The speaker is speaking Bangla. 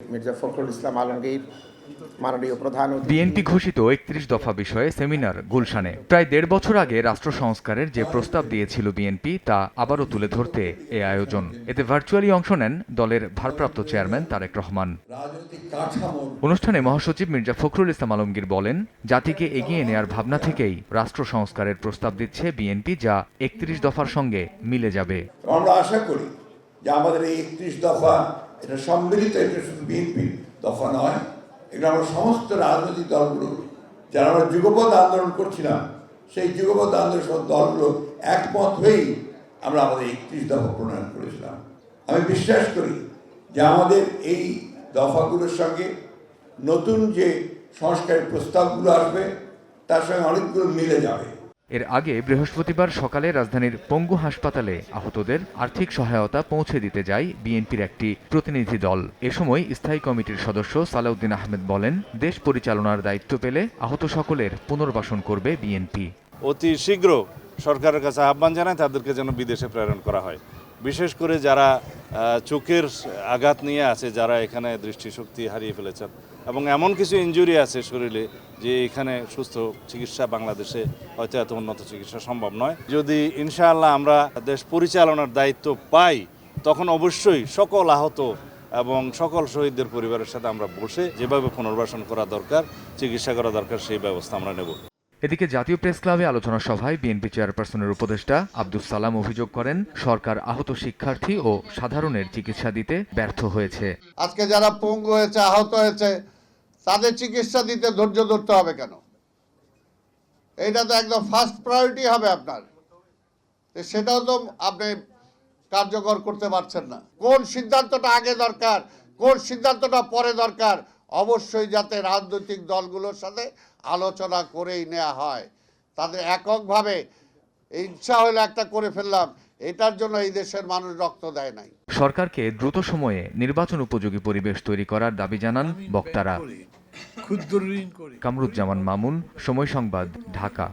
মির্জা ফখরুল ইসলাম আলমগীর মাননীয় প্রধান বিএনপি ঘোষিত ৩১ দফা বিষয়ে সেমিনার গুলশানে। প্রায় ১.৫ বছর আগে রাষ্ট্র সংস্কারের যে প্রস্তাব দিয়েছিল বিএনপি তা আবারও তুলে ধরতে এ আয়োজন। এতে ভার্চুয়ালি অংশ নেন দলের ভারপ্রাপ্ত চেয়ারম্যান তারেক রহমান। অনুষ্ঠানে মহাসচিব মির্জা ফখরুল ইসলাম আলমগীর বলেন, জাতিকে এগিয়ে নেয়ার ভাবনা থেকেই রাষ্ট্র সংস্কারের প্রস্তাব দিচ্ছে বিএনপি, যা ৩১ দফার সঙ্গে মিলে যাবে। আমরা আশা করি যে আমাদের এই ৩১ দফা এটা সম্মিলিত, এটা শুধু বিএনপির দফা নয়, এটা আমরা সমস্ত রাজনৈতিক দলগুলো যারা আমরা যুগপৎ আন্দোলন করছিলাম সেই যুগপৎ আন্দোলন সব দলগুলো একমত হয়েই আমরা আমাদের ৩১ দফা প্রণয়ন করেছিলাম। আমি বিশ্বাস করি যে আমাদের এই দফাগুলোর সঙ্গে নতুন যে সংস্কারের প্রস্তাবগুলো আসবে তার সঙ্গে অনেকগুলো মিলে যাবে। এর আগে বৃহস্পতিবার সকালে রাজধানীর পঙ্গু হাসপাতালে আহতদের আর্থিক সহায়তা পৌঁছে দিতে যায় বিএনপির একটি প্রতিনিধি দল। এ সময় স্থায়ী কমিটির সদস্য সালাউদ্দিন আহমেদ বলেন, দেশ পরিচালনার দায়িত্ব পেলে আহত সকলের পুনর্বাসন করবে বিএনপি। অতি শীঘ্র সরকারের কাছে আহ্বান জানায় তাদেরকে যেন বিদেশে প্রেরণ করা হয়। বিশেষ করে যারা চোখের আঘাত নিয়ে আছে, যারা এখানে দৃষ্টিশক্তি হারিয়ে ফেলেছেন এবং এমন কিছু ইনজুরি আছে শরীরে যে এখানে সুস্থ চিকিৎসা বাংলাদেশে হয়তো এত উন্নত চিকিৎসা সম্ভব নয়। যদি ইনশাআল্লাহ আমরা দেশ পরিচালনার দায়িত্ব পাই, তখন অবশ্যই সকল আহত এবং সকল শহীদদের পরিবারের সাথে আমরা বসে যেভাবে পুনর্বাসন করা দরকার, চিকিৎসা করা দরকার, সেই ব্যবস্থা আমরা নেব। এদিকে জাতীয় প্রেস ক্লাবে আলোচনা সভায় বিএনপি চেয়ারপারসনের উপদেষ্টা আব্দুস সালাম অভিযোগ করেন, সরকার আহত শিক্ষার্থী ও সাধারণের চিকিৎসা দিতে ব্যর্থ হয়েছে। আজকে যারা পঙ্গু হয়েছে, আহত হয়েছে, তাদের চিকিৎসা দিতে ধৈর্য ধরতে হবে কেন? এটা তো একদম ফার্স্ট প্রায়োরিটি হবে আপনার, সেটাও তো আপনি কার্যকর করতে পারছেন না। কোন সিদ্ধান্তটা আগে দরকার, কোন সিদ্ধান্তটা পরে দরকার, অবশ্যই যাতে রাজনৈতিক দলগুলোর সাথে আলোচনা করেই নেওয়া হয়। তাদের এককভাবে ইচ্ছা হলে একটা করে ফেললাম, এটার জন্য এই দেশের মানুষ রক্ত দেয় নাই। সরকারকে দ্রুত সময়ে নির্বাচন উপযোগী পরিবেশ তৈরি করার দাবি জানান বক্তারা। কামরুজ্জামান মামুন, সময় সংবাদ, ঢাকা।